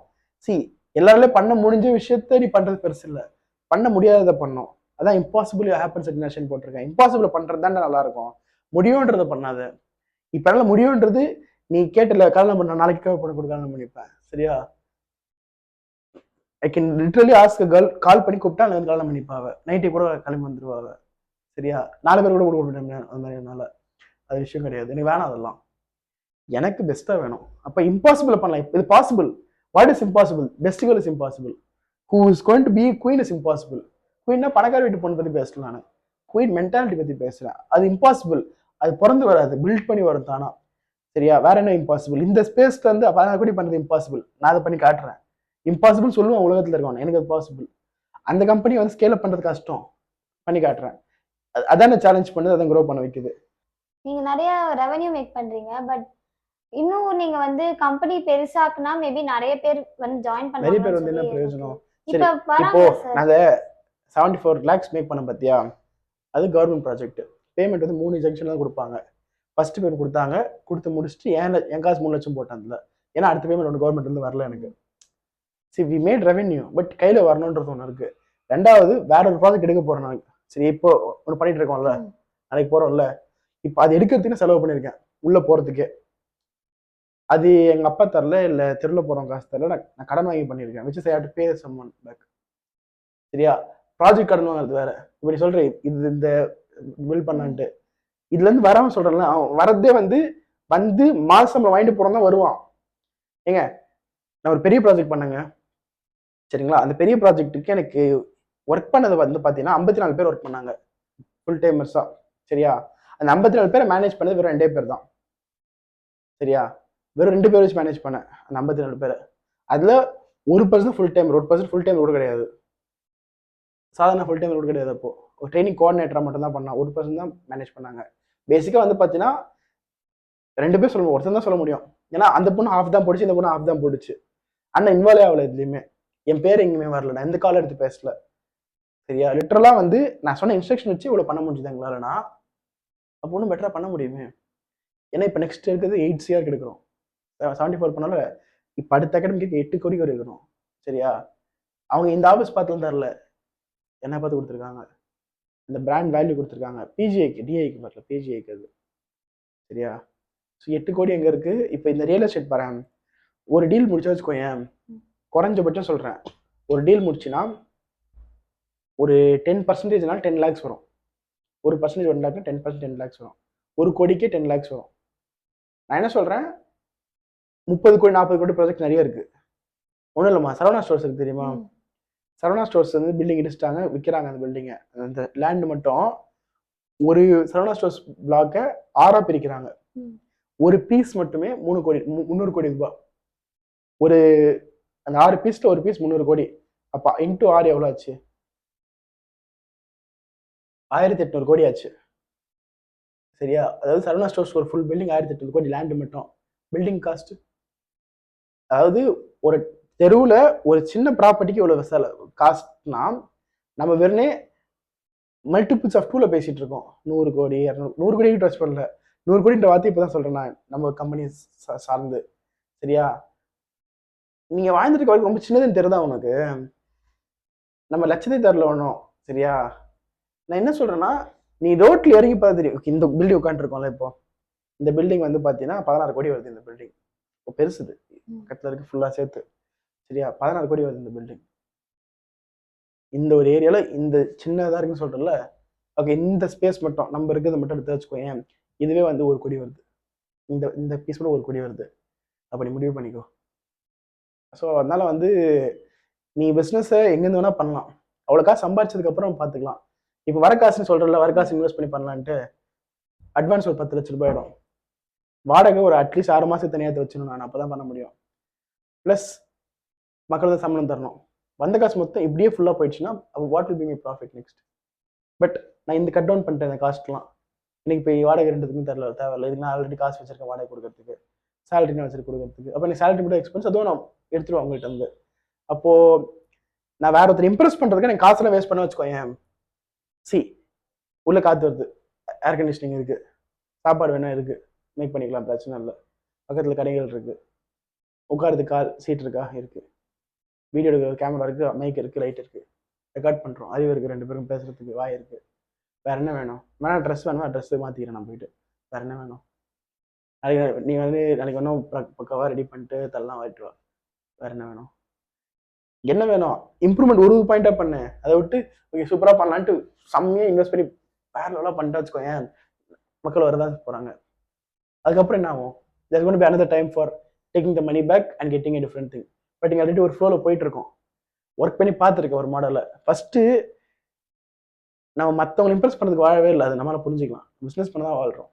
எல்லாராலையும் பண்ண முடிஞ்ச விஷயத்த நீ பண்ணுறது பெருசு இல்லை, பண்ண முடியாததை பண்ணோம். அதான் இம்பாசிபிள் ஹேப்பன்ஸ் அட் நேஷன் போட்டிருக்கேன். இம்பாசிபிள் பண்ணுறது தான் நல்லா இருக்கும், முடியுன்றதை பண்ணாத. இப்போ என்னால் முடியுன்றது நீ கேட்டல, கல்யாணம் பண்ண நாளைக்கு பண்ண கொடுக்கலாம் பண்ணிப்பேன். சரியா? I can literally ask girl, call பண்ணி கூப்பிட்டா நான் வந்து கல்யாணம் பண்ணிப்பாவ, நைட்டே கூட கிளம்பி வந்துருவாங்க. சரியா? 4 பேர் கூட கொடுக்க முடியும் அந்த மாதிரி. என்னால் அது விஷயம் கிடையாது, எனக்கு வேணாம் அதெல்லாம். எனக்கு பெஸ்ட்டாக வேணும். அப்போ இம்பாசிபிள் பண்ணலாம். இது possible. What is impossible? Best girl is impossible. Who is going to be queen is impossible. குயின்னா பணக்கார வீட்டு பொண்ணு பற்றி பேசல, நான் குயின் மென்டாலிட்டி பற்றி பேசுகிறேன். அது இம்பாசிபிள், அது பிறந்து வராது, பில்ட் பண்ணி வரும் தானா. சரியா? வேற என்ன இம்பாசிபிள்? இந்த ஸ்பேஸ்ல வந்து கூட பண்ணுறது இம்பாசிபிள். நான் அதை பண்ணி காட்டுறேன். இம்பாசிபிள் சொல்லுவேன் உலகத்தில் இருக்கவன், எனக்கு அது பாசிபிள். அந்த கம்பெனி வந்து ஸ்கேல் அப் பண்ணுறது கஷ்டம், பண்ணி காட்டுறேன். அதான சேலஞ்ச் பண்ணுது, அதான் க்ரோ பண்ண வைக்குது. நீங்க நிறைய ரெவென்யூ மேக் பண்றீங்க, பட் இன்னும் நீங்க வந்து கம்பெனி பெருசாக்குனா மேபி நிறைய பேர் வந்து ஜாயின் பண்ணுவாங்க. நிறைய பேர் வந்து என்ன பிரயோஜனம்? இப்போ நாங்க 74 lakhs மேக் பண்ண பத்தியா, அது கவர்மெண்ட் ப்ராஜெக்ட். பேமெண்ட் வந்து 3 ஜங்ஷன்லாம் கொடுப்பாங்க. ஃபர்ஸ்ட் பேமெண்ட் கொடுத்தாங்க, கொடுத்து முடிச்சுட்டு என் காசு 3 லட்சம் போட்டேன் அதில். ஏன்னா அடுத்த பேமெண்ட் ஒன்று கவர்மெண்ட் இருந்து வரல எனக்கு. சரி, வி மேட் ரெவென்யூ, பட் கையில் வரணுன்றது ஒன்று இருக்கு. ரெண்டாவது வேற ஒரு ப்ராஜெக்ட் எடுக்க போறேன் நான். சரி, இப்போ ஒன்று பண்ணிட்டு இருக்கோம்ல, நாளைக்கு போறோம்ல, இப்போ அது எடுக்கிறதுக்கு செலவு பண்ணியிருக்கேன் உள்ள போறதுக்கே. அது எங்கள் அப்பா தரல, இல்லை தெருவில் போகிறவங்க காசு தரல, நான் கடன் வாங்கி பண்ணியிருக்கேன். Which is I have to pay someone back. சரியா? ப்ராஜெக்ட் கடன் வாங்குறது வேற. இப்போ நீ சொல்கிறேன் இது இந்த பில் பண்ணான்ட்டு, இதுலேருந்து வராமல் சொல்கிறேன்ல, அவன் வரதே வந்து மாதம் வாங்கிட்டு போகிறோம் தான் வருவான். ஏங்க நான் ஒரு பெரிய ப்ராஜெக்ட் பண்ணேங்க. சரிங்களா? அந்த பெரிய ப்ராஜெக்ட்டுக்கு எனக்கு ஒர்க் பண்ணது வந்து பார்த்தீங்கன்னா 54 பேர் ஒர்க் பண்ணாங்க ஃபுல் டைமர்ஸாக. சரியா? அந்த 54 பேரை மேனேஜ் பண்ணது வெறும் 2 பேர் தான். சரியா? வெறும் 2 பேர் வச்சு மேனேஜ் பண்ணேன் அந்த 54 பேரை. அதில் ஒரு பர்சன் ஃபுல் டைம், ஒரு பர்சன் ஃபுல் டைம் கூட கிடையாது. சாதாரண ஃபுல் டைம் கூட கிடையாது. அப்போ ஒரு ட்ரைனிங் கோஆர்டினேட்டராக மட்டும் தான் பண்ணான். ஒரு பர்சன் தான் மேனேஜ் பண்ணாங்க. பேசிக்காக வந்து பார்த்தீங்கன்னா 2 பேர் சொல்ல, ஒருத்தன் தான் சொல்ல முடியும். ஏன்னா அந்த பொண்ணு ஹாஃப் தான் போடுச்சு, இந்த பொண்ணு ஹாஃப் தான் போடுச்சு. அண்ணன் இன்வால்வ் ஆகல எதுலையுமே. என் பேர் எங்கேயுமே வரல, நான் எந்த கால் எடுத்து பேசல. சரியா? லிட்டரலாக வந்து நான் சொன்ன இன்ஸ்ட்ரக்ஷன் வச்சு இவ்வளோ பண்ண முடிஞ்சுது எங்களாலனா, அப்போ ஒன்றும் பெட்டராக பண்ண முடியுமே. ஏன்னா இப்போ நெக்ஸ்ட் இருக்கிறது 8 CR எடுக்கிறோம். 74 பண்ணால இப்போ அடுத்த அகாடமிக்கு 8 கோடி எடுக்கணும். சரியா? அவங்க இந்த ஆஃபீஸ் பார்த்துலாம் தரல, என்ன பார்த்து கொடுத்துருக்காங்க. இந்த பிராண்ட் வேல்யூ கொடுத்துருக்காங்க. பிஜிஐக்கு, டிஐக்கு வரல, பிஜிஐக்கு அது. சரியா? ஸோ 8 கோடி எங்கே இருக்குது? இப்போ இந்த ரியல் எஸ்டேட் பாருங்க, ஒரு டீல் முடிச்சா வச்சுக்கோயேன், குறைஞ்சபட்சம் சொல்கிறேன், ஒரு டீல் முடிச்சுன்னா ஒரு 10%னால 10 lakhs வரும். 1% 1 lakh, 10% 10 lakhs வரும். 1 கோடிக்கே 10 lakhs வரும். நான் என்ன சொல்கிறேன், 30 கோடி 40 கோடி ப்ராஜெக்ட் நிறைய இருக்குது. ஒன்றும் இல்லைம்மா, சரவணா ஸ்டோர்ஸ் இருக்குது தெரியுமா? சரவணா ஸ்டோர்ஸ் வந்து பில்டிங் இடிச்சிட்டாங்க, விற்கிறாங்க அந்த பில்டிங்கை. அந்த லேண்டு மட்டும் ஒரு சரவணா ஸ்டோர்ஸ் பிளாக்கை 6ஆக பிரிக்கிறாங்க. ஒரு பீஸ் மட்டுமே 300 கோடி ரூபாய். ஒரு அந்த 6 பீஸில் ஒரு பீஸ் 300 கோடி. அப்போ இன்ட்டு 6 எவ்வளோ ஆச்சு? 1800 கோடி ஆச்சு. சரியா? அதாவது சரவணா ஸ்டோர்ஸ் ஒரு ஃபுல் பில்டிங் 1800 கோடி லேண்டு மட்டும். பில்டிங் காஸ்ட், அதாவது ஒரு தெருவில் ஒரு சின்ன ப்ராப்பர்ட்டிக்கு இவ்வளோ காஸ்ட்னா, நம்ம வெறுனே மல்டிபிள்ஸ் ஆஃப் 2ல பேசிட்டு இருக்கோம். 100 கோடி 100 கோடி டச் பண்ணல. 100 கோடின்ற வார்த்தை இப்போ தான் சொல்கிறேன் நான், நம்ம கம்பெனி சார்ந்து. சரியா? நீங்கள் வாழ்ந்துட்டு வரைக்கும் ரொம்ப சின்னதுன்னு தெரியுதா உனக்கு? நம்ம லட்சத்தை தரல ஒன்றும். சரியா? நான் என்ன சொல்கிறேன்னா, நீ ரோட்டில் இறங்கி பார்த்தா தெரியும். இந்த பில்டிங் உட்காந்துருக்கோம்ல, இப்போ இந்த பில்டிங் வந்து பார்த்தீங்கன்னா 16 கோடி வருது. இந்த பில்டிங் பெருசுது, பக்கத்தில் இருக்கு ஃபுல்லாக சேர்த்து. சரியா? 16 கோடி வருது இந்த பில்டிங். இந்த ஒரு ஏரியாவில் இந்த சின்னதாக இருக்குன்னு சொல்கிறல, ஓகே, இந்த ஸ்பேஸ் மட்டும் நம்ம இருக்கிறத மட்டும் எடுத்து வச்சுக்கோயேன், இதுவே வந்து 1 கோடி வருது. இந்த பீஸ் கூட 1 கோடி வருது. அப்போ நீ முடிவு பண்ணிக்கோ. ஸோ அதனால் வந்து நீ பிஸ்னஸை எங்கேருந்து வேணால் பண்ணலாம். அவ்வளோ காசு சம்பாதிச்சதுக்கப்புறம் பார்த்துக்கலாம். இப்போ வர காசுன்னு சொல்கிறல, வர காசு இன்வெஸ்ட் பண்ணி பண்ணலான்ட்டு அட்வான்ஸ் ஒரு 10 லட்ச ரூபாய் ஆகிடும். வாடகை ஒரு அட்லீஸ்ட் 6 மாதத்துக்கு தனியாக வச்சுக்கணும். நான் அப்போ தான் பண்ண முடியும். ப்ளஸ் மக்கள் தான் சம்பளம் தரணும். வந்த காசு மொத்தம் இப்படியே ஃபுல்லாக போயிடுச்சுன்னா அப்போ what will be my profit next? But நான் இந்த கட் டவுன் பண்ணிட்டேன் அந்த காஸ்ட்லாம். இன்னைக்கு போய் வாடகை ரெண்டுத்துக்கும் தேவையில்லை. இதுக்கு நான் ஆல்ரெடி காசு வச்சிருக்கேன் வாடகை கொடுக்கறதுக்கு, சேலரி நான் வச்சுட்டு கொடுக்கறதுக்கு. அப்போ நீ சேலரி மட்டும் எக்ஸ்பென்ஸ், அதுவும் நான் எடுத்துருவேன் உங்கள்கிட்ட வந்து. அப்போது நான் வேற ஒருத்தர் இம்ப்ரெஸ் பண்ணுறதுக்கு எனக்கு காசுலாம் வேஸ்ட் பண்ண வச்சுக்கோயேன். உள்ளே காற்று வருது, ஏர் கண்டிஷனிங் இருக்குது, சாப்பாடு வேணால் இருக்குது, மேக் பண்ணிக்கலாம், பிரச்சனை இல்லை. பக்கத்தில் கடைகள் இருக்குது, உட்காரதுக்கு கால் சீட் இருக்கா, இருக்குது. வீடியோ எடுக்கிற கேமரா இருக்குது, மைக் இருக்குது, லைட் இருக்குது, ரெக்கார்ட் பண்ணுறோம், அறிவு இருக்குது, 2 பேரும் பேசுகிறதுக்கு வாய் இருக்குது. வேறு என்ன வேணும்? வேணால் ட்ரெஸ் வேணுமா, ட்ரெஸ்ஸு மாற்றிக்கிறேன் நான் போயிட்டு. வேறு என்ன வேணும்? நாளைக்கு நீ வந்து நாளைக்கு ஒன்றும் பக்காவாக ரெடி பண்ணிட்டு தரலாம் வாங்கிட்டு வா. வேறு என்ன வேணும்? என்ன வேணும்? இம்ப்ரூவ்மெண்ட் ஒரு பாயிண்டாக பண்ணு. அதை விட்டு ஓகே சூப்பராக பண்ணலான்ட்டு செம்மையாக இன்வெஸ்ட் பண்ணி வேற லெவலாக பண்ணிட்டு வச்சுக்கோயேன், மக்கள் வரதான் போகிறாங்க. அதுக்கப்புறம் என்ன ஆகும்? there's going to be another time for taking the money back and getting a different thing. But நீங்கள் ஆல்ரெடி ஒரு ஃப்ளோவில் போயிட்டு இருக்கோம். ஒர்க் பண்ணி பார்த்துருக்கேன் ஒரு மாடலை. ஃபஸ்ட்டு நம்ம மற்றவங்களை இம்ப்ரெஸ் பண்ணுறதுக்கு வாழவே இல்லை, அது நம்மளால புரிஞ்சுக்கலாம். பிஸ்னஸ் பண்ண தான் வாழ்கிறோம்.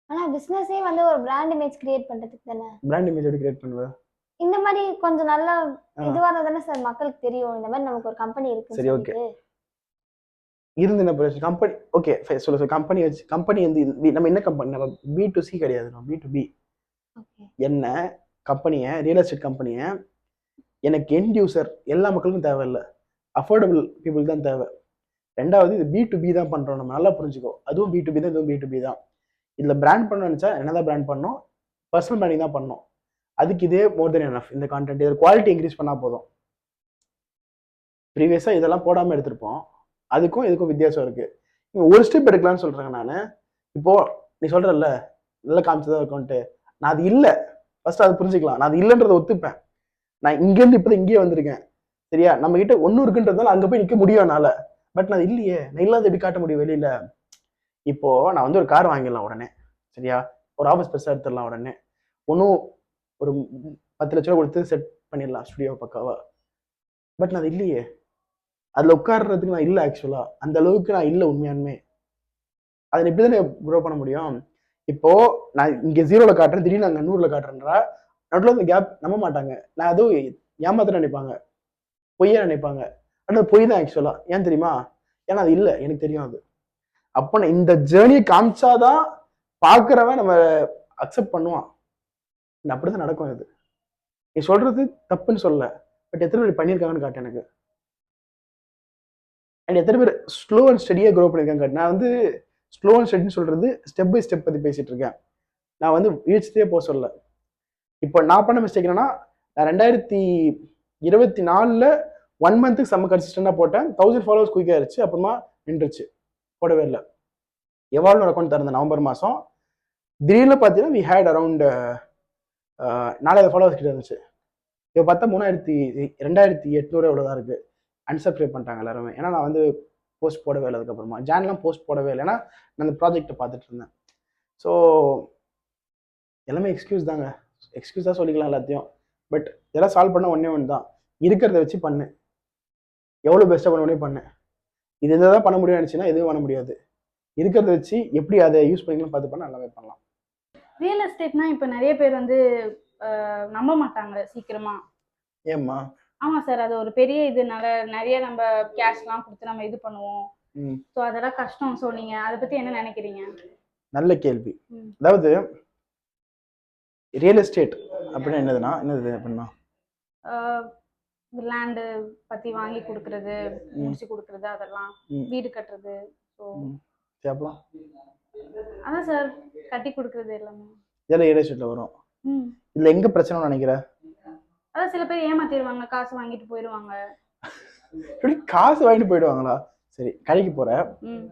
ஆனா பிசினஸே வந்து ஒரு பிராண்ட் இமேஜ் கிரியேட் பண்றதுக்கு தானே. பிராண்ட் இமேஜ் எப்படி கிரியேட் பண்ணுவேன்? இந்த மாதிரி கொஞ்சம் நல்ல இதுவா இருந்தா தானே சார் மக்களுக்கு தெரியும் இந்த மாதிரி நமக்கு ஒரு கம்பெனி இருக்கு. சரி, ஓகே. இருந்து என்ன பிரச்சனை? கம்பெனி ஓகே சொல்ல கம்பெனி வச்சு, கம்பெனி வந்து நம்ம என்ன கம்பெனி? நம்ம B2C கிடையாது, நம்ம B2B. என்ன கம்பெனியை, ரியல் எஸ்டேட் கம்பெனியை எனக்கு எண்ட் யூசர் எல்லா மக்களுக்கும் தேவையில்லை, அஃபோர்டபுள் பீப்புள் தான் தேவை. ரெண்டாவது இது B2B தான் பண்ணுறோம், நம்ம நல்லா புரிஞ்சுக்கோ. அதுவும் B2B தான், இதுவும் B2B தான். இதில் பிராண்ட் பண்ண நினச்சா என்னதான் பிராண்ட் பண்ணோம், பர்சனல் பிராண்டிங் தான் பண்ணோம். அதுக்கு இதே மோர் தென் எனஃப். இந்த கான்டென்ட் இதில் குவாலிட்டி இன்க்ரீஸ் பண்ணால் போதும். ப்ரீவியஸாக இதெல்லாம் போடாமல் எடுத்திருப்போம், அதுக்கும் இதுக்கும் வித்தியாசம் இருக்குது. ஒரு ஸ்டெப் எடுக்கலான்னு சொல்கிறேங்க நான். இப்போது நீ சொல்கிறல்ல நல்ல காமிச்சதாக இருக்கும்ன்ட்டு, நான் அது இல்லை ஃபர்ஸ்ட் அதை புரிஞ்சுக்கலாம். நான் அது இல்லைன்றதை ஒத்துப்பேன். நான் இங்கேருந்து இப்போதான் இங்கேயே வந்திருக்கேன். சரியா, நம்ம கிட்ட ஒன்றும் இருக்குன்றதால அங்கே போய் நிற்க முடியும் என்னால. பட் நான் இல்லையே, நான் இல்லாத எப்படி காட்ட முடியும் வெளியில? இப்போ நான் வந்து ஒரு கார் வாங்கிடலாம் உடனே. சரியா, ஒரு ஆஃபீஸ் பெருசாக எடுத்துடலாம் உடனே. ஒன்றும் ஒரு 10 லட்ச ரூபா கொடுத்து செட் பண்ணிடலாம் ஸ்டுடியோ பக்காவா. பட் நான் அது இல்லையே, அதில் உட்கார்றதுக்கு நான் இல்லை. ஆக்சுவலா அந்த அளவுக்கு நான் இல்லை உண்மையானுமே. அதை எப்படி தானே க்ரோ பண்ண முடியும்? இப்போ நான் இங்கே 0ல காட்டுறேன், திடீர்னு அங்கே 100ல காட்டுறேன்றா நடுவில் அந்த கேப் நம்ப மாட்டாங்க. நான் அதுவும் ஏமாத்த நினைப்பாங்க, பொய்யா நினைப்பாங்க. ஆனால் பொய் தான் ஆக்சுவலா. ஏன் தெரியுமா? ஏன்னா அது இல்லை, எனக்கு தெரியும் அது. அப்போ நான் இந்த ஜேர்னியை காமிச்சாதான் பார்க்குறவன் நம்ம அக்செப்ட் பண்ணுவான். அப்படிதான் நடக்கும். இது நீ சொல்றது தப்புன்னு சொல்ல, பட் எத்தனை பேர் பண்ணியிருக்காங்கன்னு காட்டு எனக்கு. அண்ட் எத்தனை பேர் ஸ்லோ அண்ட் ஸ்டடியாக க்ரோ பண்ணியிருக்காங்க காட்டு. நான் வந்து ஸ்லோ அண்ட் ஸ்டடின்னு சொல்றது ஸ்டெப் பை ஸ்டெப் பற்றி பேசிட்டு இருக்கேன். நான் வந்து வீழ்ச்சியே போக சொல்ல. இப்போ நான் பண்ண மிஸ்டேக் என்னன்னா, நான் 2024 1 மந்த்துக்கு செம்ம கன்சிஸ்டண்டாக போட்டேன். 1000 ஃபாலோவர்ஸ் குயிக்காக ஆயிடுச்சு. அப்புறமா நின்றுச்சு, போடவே இல்லை. எவால்வ் அக்கௌண்ட் திறந்த நவம்பர் மாதம் திடீர்னு பார்த்தீங்கன்னா வி ஹேட் அரௌண்ட் 4000 ஃபாலோவர்ஸ் கிட்ட இருந்துச்சு. இப்போ பார்த்தா 2800 எவ்வளோதான் இருக்கு. அன்சப்ஸ்கிரைப் பண்ணிட்டாங்க எல்லாருமே. ஏன்னா நான் வந்து போஸ்ட் போடவே இல்லை. அதுக்கப்புறமா ஜான்லாம் போஸ்ட் போடவே இல்லை. ஏன்னா நான் அந்த ப்ராஜெக்டை பார்த்துட்டு இருந்தேன். ஸோ எல்லாமே எக்ஸ்கியூஸ் தாங்க. எக்ஸ்கியூஸாக சொல்லிக்கலாம் எல்லாத்தையும். பட் இதெல்லாம் சால்வ் பண்ண ஒன்று தான், இருக்கிறத வச்சு பண்ணு. எவ்வளோ பெஸ்ட்டாக பண்ண முடியும் பண்ணு. இது தான் பண்ண முடியும்னு நினச்சின்னா எதுவும் பண்ண முடியாது. இருக்கிறத வச்சு எப்படி அதை யூஸ் பண்ணிக்கலாம் பார்த்து பண்ண நல்லாவே பண்ணலாம். ரியல் எஸ்டேட்னா இப்போ நிறைய பேர் வந்து நம்ப மாட்டாங்க சீக்கிரமா. ஏம்மா? ஆமா சார், அது ஒரு பெரிய இதனால நிறைய நம்ம கேஷ்லாம் கொடுத்து நம்ம இது பண்ணுவோம். ஸோ அதெல்லாம் கஷ்டம். ஸோ நீங்க அதை பத்தி என்ன நினைக்கிறீங்க? நல்ல கேள்வி. அதாவது ரியல் எஸ்டேட் அப்படின்னா என்னது அப்படின்னா லேண்டு பத்தி வாங்கி கொடுக்கறது, முடிச்சு கொடுக்கறது, அதெல்லாம் வீடு கட்டுறது. ஸோ அதான் சார், கட்டி கொடுக்கறது எல்லாமே இதெல்லாம் ரியல் எஸ்டேட்ல வரும். இதுல எங்க பிரச்சனை நினைக்கிறேன்? அதான் சில பேர் ஏமாத்திடுவாங்க, காசு வாங்கிட்டு போயிடுவாங்க. காசு வாங்கிட்டு போயிடுவாங்களா? சரி, கடைக்கு போற,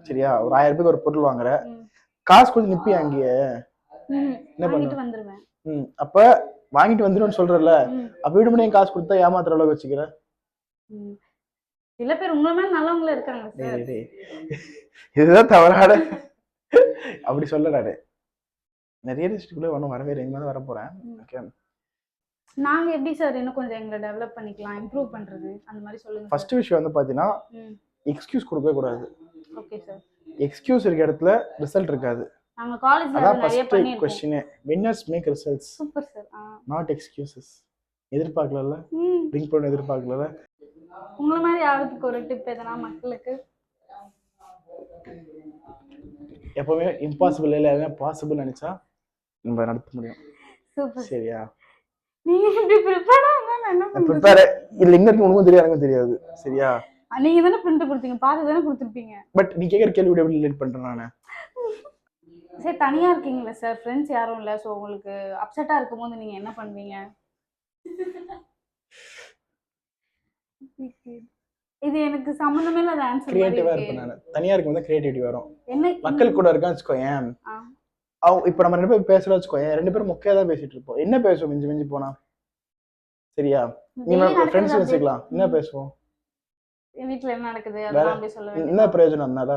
சரியா, ஒரு 1000 ரூபாய்க்கு ஒரு பொருள் வாங்குற, காசு கொடுத்து நிப்பி அங்கேயே என்ன பண்ணிட்டு வந்துருவேன். அப்ப வாங்கிட்டு வந்துருன்னு சொல்றல, அப்ப வீடு மணி காசு கொடுத்தா ஏமாத்துற அளவுக்கு வச்சுக்கிற. சில பேர் உங்க மேல நல்லவங்கள இருக்காங்க. இதுதான் தவறான. அப்படி சொல்ல நானு ரியல் எஸ்டேட்டுக்குள்ள ஒன்றும் வரவே இல்லை. இனிமேல் வர போறேன். ஓகே, நாங்க எப்படி சார் இன்னும் கொஞ்சம் எங்களை டெவலப் பண்ணிக்கலாம், இம்ப்ரூவ் பண்றது, அந்த மாதிரி சொல்லுங்க. ஃபர்ஸ்ட் விஷயம் வந்து பாத்தீங்கன்னா எக்ஸ்கியூஸ் கொடுக்கவே கூடாது. Okay sir. எக்ஸ்கியூஸ் இருக்க இடத்துல ரிசல்ட் இருக்காது. நாங்க காலேஜ்ல நிறைய பண்ணிருக்கோம். Question winners make results. Super sir. not excuses. எதிர்பார்க்கலல, லிங்க் பண்ண எதிர்பார்க்கலல. உங்கள மாதிரி ஆளுக்கு ஒரு டிப் எதனா மக்களுக்கு? எப்பவுமே இம்பாசிபிள் இல்ல, பாசிபிள் நினைச்சா நம்ம நடத்த முடியும். சூப்பர். சரியா? நீங்க இப்படி ப்ரிப்பேர் ஆனா என்ன பண்றது? ப்ரிப்பேர் இல்ல, இன்னும் உனக்கும் தெரியாது, எனக்கும் தெரியாது. சரியா? நீங்க தான பிரிண்ட் கொடுத்தீங்க, பாத்து தான கொடுத்திருப்பீங்க. பட் நீ கேக்குற கேள்வி எப்படி ரிலேட் பண்றேன் நானு? சரி, தனியா இருக்கீங்களா சார்? ஃப்ரெண்ட்ஸ் யாரும் இல்ல. சோ உங்களுக்கு அப்செட்டா இருக்கும்போது நீங்க என்ன பண்ணுவீங்க? இது எனக்கு சம்பந்தமே இல்லாத ஆன்சர். கிரியேட்டிவா இருப்பேன் நான். தனியா இருக்கும்போது கிரியேட்டிவிட்டி வரும். என்ன மக்கள் கூட இருக்கான்னு வச்சுக்கோயேன், இப்ப நம்ம 2 பேரும் பேசலாம் வச்சுக்கோயேன், 2 பேரும் மொக்கையா தான் பேசிட்டு இருப்போம். என்ன பேசுவோம் மிஞ்சி போனா? சரியா? நீங்க ஃப்ரெண்ட்ஸ் வச்சுக்கலாம், என்ன பேசுவோம்? வீட்ல என்ன நடக்குது அதெல்லாம் அப்படியே சொல்லுவேன். என்ன பிரயோஜனம் அதனால?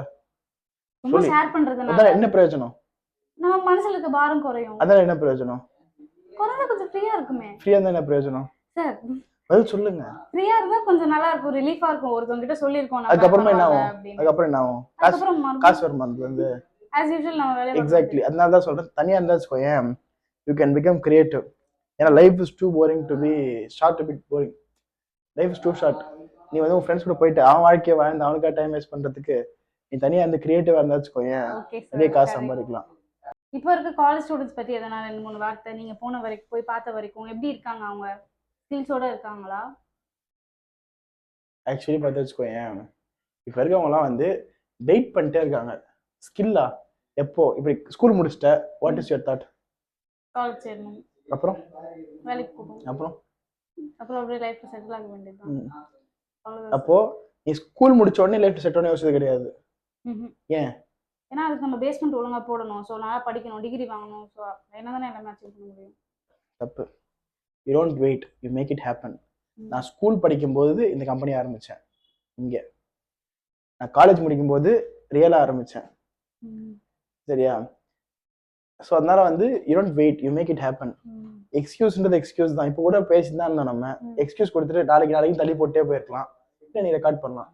ரொம்ப ஷேர் பண்றதுனால அதான் என்ன பிரயோஜனம்? நம்ம மனசுல இருக்க பாரம் குறையும். அதான் என்ன பிரயோஜனம்? குறைஞ்சா கொஞ்சம் ஃப்ரீயா இருக்குமே. ஃப்ரீயா இருந்தா என்ன பிரயோஜனம் சார்? பதில் சொல்லுங்க. ஃப்ரீயா இருந்தா கொஞ்சம் நல்லா இருக்கும், ரிலீஃபா இருக்கும். ஒருத்தவங்க கிட்ட சொல்லிருக்கோம், அதுக்கப்புறமா என்ன ஆகும்? அதுக்கப்புறம் என்ன ஆகும்? காசு வருமா அதுல இருந்து? as usual நம்ம வேலைய எக்ஸாக்ட்லி. அதனால தான் சொல்றேன், தனியா இருந்தா வச்சுக்கோயேன், யூ கேன் பிகம் கிரியேட்டிவ். ஏன்னா life is too boring to be short to be boring. Life is too short. நீ வந்து உன் ஃப்ரெண்ட்ஸ் கூட போயிட்டு அவன் வாழ்க்கையை வாழ்ந்து அவனுக்காக டைம் வேஸ்ட் பண்றதுக்கு நீ தனியா இருந்து கிரியேட்டிவா இருந்தா வச்சுக்கோயேன், நிறைய காசு சம்பாதிக்கலாம். இப்போ இருக்க காலேஜ் ஸ்டூடெண்ட்ஸ் பத்தி எதனா 2-3 வார்த்தை, நீங்க போன வரைக்கும் போய் பார்த்த வரைக்கும் எப்படி இருக்காங்க? அவங்க ஸ்கில்ஸோட இருக்காங்களா? ஆக்சுவலி பார்த்து வச்சுக்கோயேன், இப்போ இருக்கவங்கலாம் வந்து வெயிட் பண்ணிட்டே இருக்காங்க. ஸ்கில்லா எப்போ? இப்படி ஸ்கூல் முடிச்சிட்ட, what is your thought? College சேரணும், அப்புறம் வேலைக்கு போகணும், அப்புறம் அப்படியே லைஃப்ல செட்டில் ஆக வேண்டியதுதான். அப்போ நீ ஸ்கூல் முடிச்ச உடனே லைஃப் செட் ஆகணும் யோசிச்சது கிடையாது. ஏன்? ஏன்னா அதுக்கு நம்ம பேஸ்மெண்ட் ஒழுங்கா போடணும். ஸோ நல்லா படிக்கணும், டிகிரி வாங்கணும். ஸோ என்னதானே எல்லாமே அச்சீவ் பண்ண முடியும். தப்பு. You don't wait, you make it happen. நான் ஸ்கூல் படிக்கும்போது இந்த கம்பெனி ஆரம்பித்தேன் இங்கே. நான் காலேஜ் முடிக்கும்போது ரியலாக ஆரம்பித்தேன். சரியா? ஸோ அதனால வந்து you don't wait, you make it happen. எக்ஸ்கியூஸ்ன்றது எக்ஸ்கியூஸ் தான். இப்போ கூட பேசி தான் இருந்தோம் நம்ம. எக்ஸ்கியூஸ் கொடுத்துட்டு நாளைக்கு தள்ளி போட்டே போயிருக்கலாம். இல்லை நீ ரெக்கார்ட் பண்ணலாம்.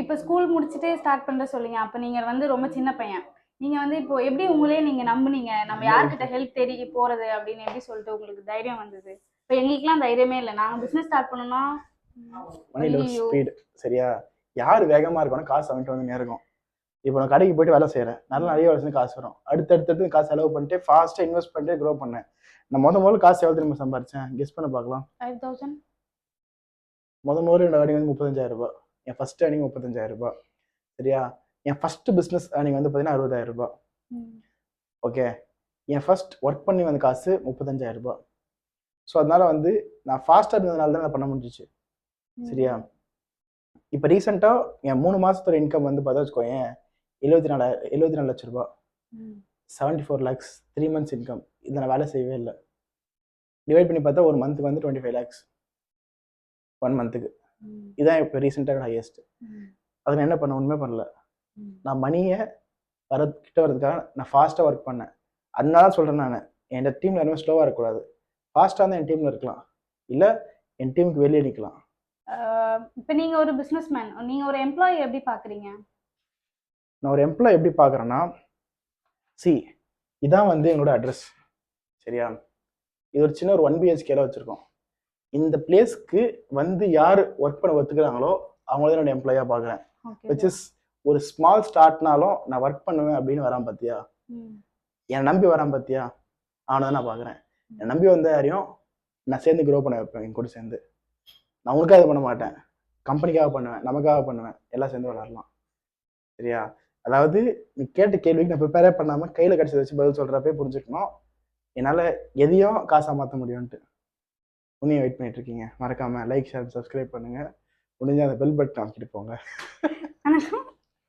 இப்போ ஸ்கூல் முடிச்சுட்டு ஸ்டார்ட் பண்ணுற சொல்லிங்க. அப்போ நீங்கள் வந்து ரொம்ப சின்ன பையன். நீங்கள் வந்து இப்போ எப்படி உங்களே நீங்கள் நம்புனீங்க நம்ம யார்கிட்ட ஹெல்ப் தேடி போகிறது அப்படின்னு எப்படி சொல்லிட்டு உங்களுக்கு தைரியம் வந்தது? இப்போ எங்களுக்குலாம் தைரியமே இல்லை. நாங்கள் பிஸ்னஸ் ஸ்டார்ட் பண்ணோம்னா மணி லவ்ஸ் ஸ்பீட். சரியா? யார் வேகமாக இருக்கணும் காசு அவன்கிட்ட வந்து நேருக்கும். இப்போ நான் கடைக்கு போயிட்டு வேலை செய்கிறேன், நிறைய வேலை செஞ்சு காசு வரும். அடுத்தடுத்து காசு செலவு பண்ணிட்டு ஃபாஸ்ட்டாக இன்வெஸ்ட் பண்ணிட்டு க்ரோ பண்ணேன். நான் முதல்ல காசு எவ்வளோ திரும்ப சம்பாரிச்சேன் கெஸ் பண்ண பார்க்கலாம். 5000. முதல்ல என்னோட ஏர்னிங் வந்து 35,000 ரூபாய். என் ஃபர்ஸ்ட் ஏர்னிங் 35,000 ரூபாய். சரியா? என் ஃபர்ஸ்ட் பிஸ்னஸ் ஏர்னிங் வந்து பார்த்தீங்கன்னா 60,000 ரூபாய். ஓகே, என் ஃபர்ஸ்ட் ஒர்க் பண்ணி வந்த காசு 35,000 ரூபாய். ஸோ அதனால வந்து நான் ஃபாஸ்ட்டாக இருந்ததுனால தான் நான் பண்ண முடிஞ்சிச்சு. சரியா? இப்போ ரீசெண்டாக என் 3 மாதத்தோட இன்கம் வந்து பார்த்தா வச்சுக்கோயேன் 74 லட்சம் ரூபாய். 74 lakhs 3 months இன்கம். இதை நான் வேலை செய்யவே இல்லை. டிவைட் பண்ணி பார்த்தா ஒரு மந்த்துக்கு வந்து 25 lakhs 1 மந்த்துக்கு. இதுதான் இப்போ ரீசெண்டாக ஹையஸ்ட். அதை நான் என்ன பண்ண ஒன்றுமே பண்ணல. நான் மணியை கிட்ட வரதுக்காக நான் ஃபாஸ்ட்டாக ஒர்க் பண்ணேன். அதனால சொல்கிறேன், நான் என் டீமில் யாருமே ஸ்லோவாக இருக்கக்கூடாது. ஃபாஸ்ட்டாக தான் என் டீமில் இருக்கலாம், இல்லை என் டீமுக்கு வெளியே நிற்கலாம். இப்போ நீங்கள் ஒரு பிஸ்னஸ் மேன், நீங்கள் ஒரு எம்ப்ளாயி எப்படி பார்க்குறீங்க? நான் ஒரு எம்ப்ளாய் எப்படி பார்க்குறேன்னா, இதான் வந்து எங்களோட அட்ரஸ். சரியா? இது ஒரு சின்ன ஒரு 1 BHK வச்சுருக்கோம். இந்த பிளேஸ்க்கு வந்து யார் ஒர்க் பண்ண ஒத்துக்கிறாங்களோ அவங்கள தான் என்னோட எம்ப்ளாயாக பார்க்குறேன். விச் இஸ் ஒரு ஸ்மால் ஸ்டார்ட்னாலும் நான் ஒர்க் பண்ணுவேன் அப்படின்னு வரான் பார்த்தியா, என்னை நம்பி வரான் பார்த்தியா, அவனை தான் நான் பார்க்குறேன். என்னை நம்பி வந்த யாரையும் நான் சேர்ந்து க்ரோ பண்ண வைப்பேன். என் கூட சேர்ந்து நான் உனக்காக பண்ண மாட்டேன், கம்பெனிக்காக பண்ணுவேன், நமக்காக பண்ணுவேன், எல்லாம் சேர்ந்து வளரலாம். சரியா? அதாவது நீ கேட்ட கேள்விக்கு நான் ப்ரிப்பேரே பண்ணாமல் கையில் கடிச்சதை வச்சு பதில் சொல்கிறப்பே புரிஞ்சுக்கணும் என்னால் எதையும் காசாக மாற்ற முடியும்ன்ட்டு. உன்னையும் வெயிட் பண்ணிட்டு இருக்கீங்க. மறக்காமல் லைக், ஷேர், சப்ஸ்கிரைப் பண்ணுங்கள். முடிஞ்ச அந்த பெல் பட்டன் அமைக்கிட்டு போங்க.